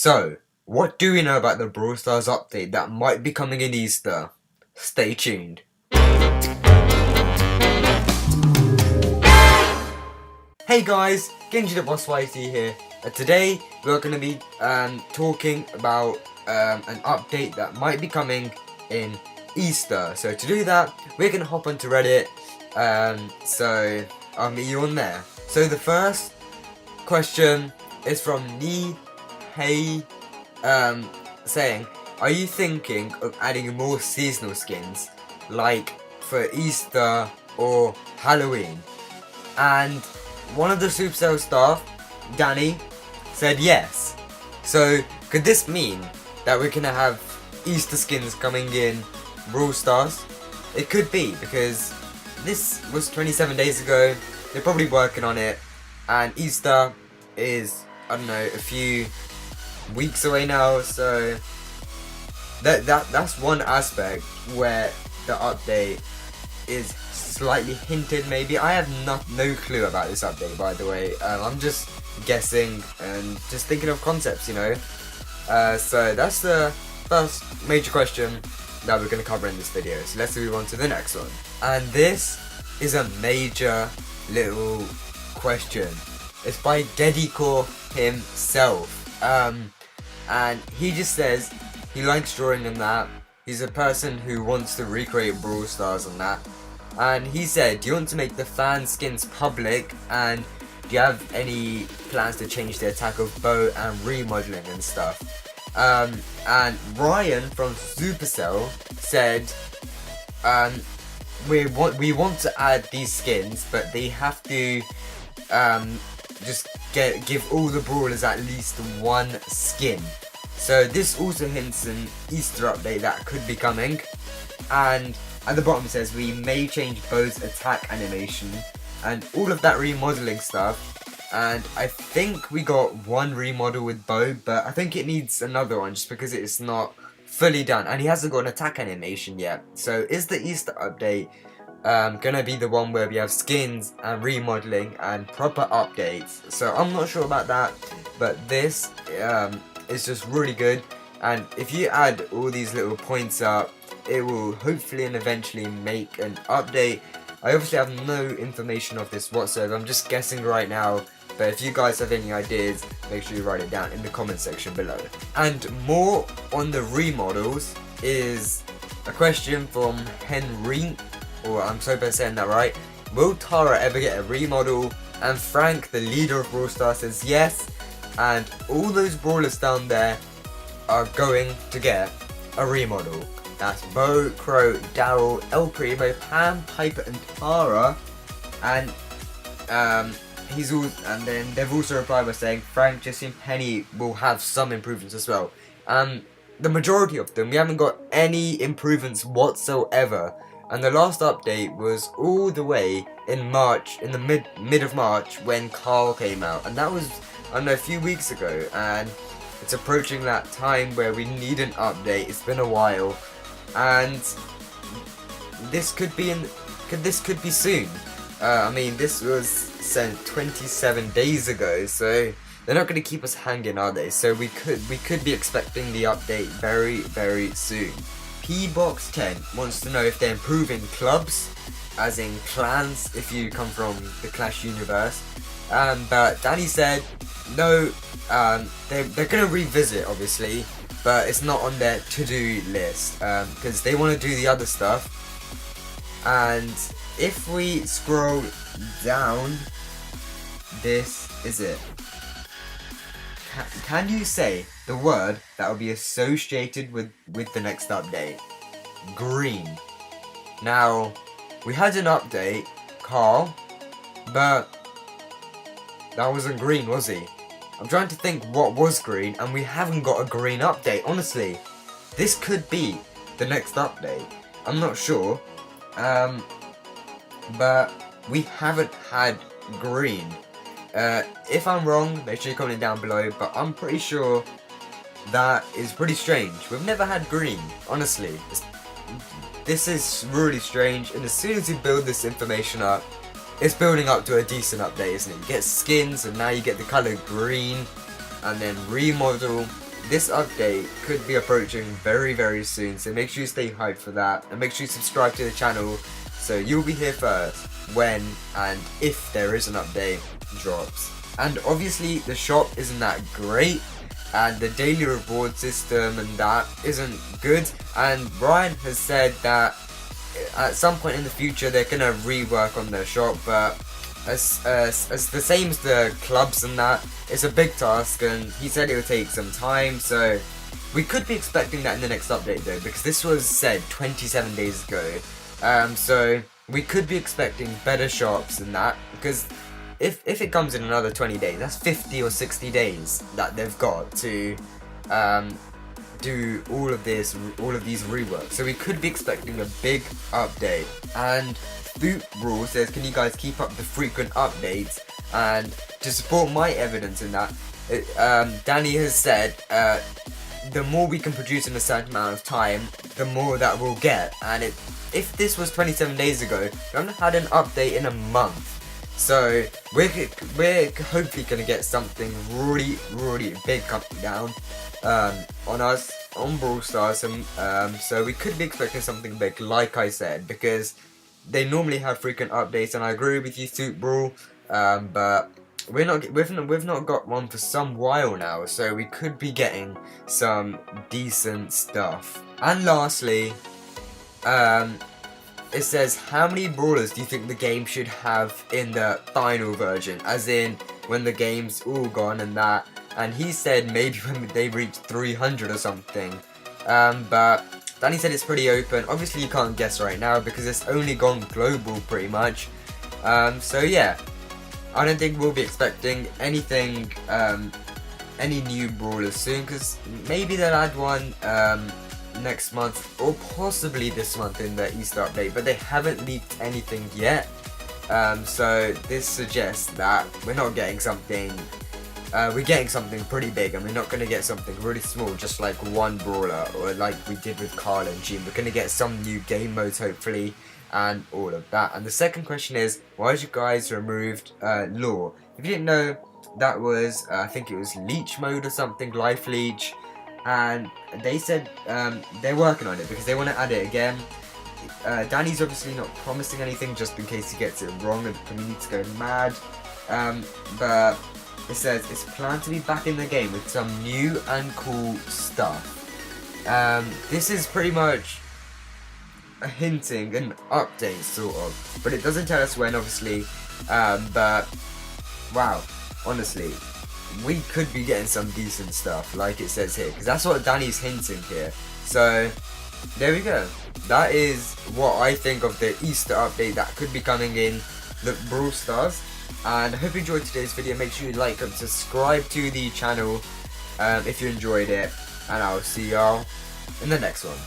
So, what do we know about the Brawl Stars update that might be coming in Easter? Stay tuned. Hey guys, Genji the Boss Whitey here, and today we're going to be talking about an update that might be coming in Easter. So to do that, we're going to hop onto Reddit, so I'll meet you on there. So the first question is from Hey, saying, are you thinking of adding more seasonal skins, like for Easter or Halloween? And one of the Supercell staff, Danny, said yes. So could this mean that we're gonna have Easter skins coming in Brawl Stars? It could be, because this was 27 days ago. They're probably working on it, and Easter is, I don't know, a few weeks away now, so that's one aspect where the update is slightly hinted. Maybe I have no clue about this update, by the way. I'm just guessing and just thinking of concepts, you know. So that's the first major question that we're going to cover in this video, so let's move on to the next one. And this is a major little question. It's by Dedicore himself. And he just says he likes drawing and that. He's a person who wants to recreate Brawl Stars and that. And he said, do you want to make the fan skins public? And do you have any plans to change the attack of Bo and remodeling and stuff? And Ryan from Supercell said, we want to add these skins, but they have to just give all the brawlers at least one skin. So this also hints an Easter update that could be coming. And at the bottom it says we may change Bo's attack animation and all of that remodeling stuff. And I think we got one remodel with Bo, but I think it needs another one just because it's not fully done and he hasn't got an attack animation yet. So is the Easter update gonna be the one where we have skins and remodeling and proper updates? So I'm not sure about that, but this is just really good. And if you add all these little points up, it will hopefully and eventually make an update. I obviously have no information of this whatsoever, I'm just guessing right now, but if you guys have any ideas, make sure you write it down in the comment section below. And more on the remodels is a question from Henry, or I'm so bad saying that right. Will Tara ever get a remodel? And Frank, the leader of Brawl Stars, says yes. And all those brawlers down there are going to get a remodel. That's Bo, Crow, Daryl, El Primo, Pam, Piper, and Tara. And and then they've also replied by saying Frank, Jesse, and Penny will have some improvements as well. The majority of them, we haven't got any improvements whatsoever. And the last update was all the way in March, in the mid of March, when Carl came out, and that was, I don't know, a few weeks ago. And it's approaching that time where we need an update. It's been a while, and this could be soon. I mean, this was sent 27 days ago, so they're not going to keep us hanging, are they? So we could be expecting the update very, very soon. Pbox10 wants to know if they're improving clubs, as in clans, if you come from the Clash universe. But Danny said no, they're going to revisit, obviously, but it's not on their to-do list, because they want to do the other stuff. And if we scroll down, this is it. Can you say the word that will be associated with the next update? Green. Now, we had an update, Carl, but that wasn't green, was he? I'm trying to think what was green, and we haven't got a green update, honestly. This could be the next update. I'm not sure. But we haven't had green. If I'm wrong, make sure you comment down below, but I'm pretty sure that is pretty strange. We've never had green, honestly. This is really strange, and as soon as you build this information up, it's building up to a decent update, isn't it? You get skins, and now you get the colour green, and then remodel. this update could be approaching very soon, so make sure you stay hyped for that, and make sure you subscribe to the channel so you'll be here first when and if there is an update drops. And obviously the shop isn't that great, and the daily reward system and that isn't good, and Brian has said that at some point in the future they're gonna rework on their shop, but as the same as the clubs and that, it's a big task, and he said it would take some time, so we could be expecting that in the next update though, because this was said 27 days ago. So we could be expecting better shops than that, because if it comes in another 20 days, that's 50 or 60 days that they've got to do all of these reworks. So we could be expecting a big update. And Brawl says, can you guys keep up the frequent updates? And to support my evidence in that, Danny has said the more we can produce in a certain amount of time, the more that we'll get. And if this was 27 days ago, we haven't had an update in a month. So we're hopefully gonna get something really big coming down on us on Brawl Stars. So we could be expecting something big, like I said, because they normally have frequent updates, and I agree with you, Super Brawl. But we've not got one for some while now, so we could be getting some decent stuff. And lastly, it says, how many brawlers do you think the game should have in the final version? As in, when the game's all gone and that. And he said maybe when they reach 300 or something. But Danny said it's pretty open. Obviously you can't guess right now because it's only gone global pretty much. So yeah, I don't think we'll be expecting anything, any new brawlers soon, because maybe they'll add one next month or possibly this month in the Easter update, but they haven't leaked anything yet. So this suggests that we're not getting something, we're getting something pretty big, and we're not going to get something really small just like one brawler or like we did with Carl and Gene. We're going to get some new game modes hopefully and all of that. And the second question is, why did you guys removed Lore? If you didn't know, that was I think it was Leech mode or something, Life Leech. And they said they're working on it because they want to add it again. Danny's obviously not promising anything just in case he gets it wrong and the community's going mad. But it says it's planned to be back in the game with some new and cool stuff. This is pretty much a hinting, an update sort of, but it doesn't tell us when obviously. But wow, honestly, we could be getting some decent stuff like it says here, because that's what Danny's hinting here. So there we go. That is what I think of the Easter update that could be coming in the Brawl Stars. And I hope you enjoyed today's video. Make sure you like and subscribe to the channel if you enjoyed it, and I'll see y'all in the next one.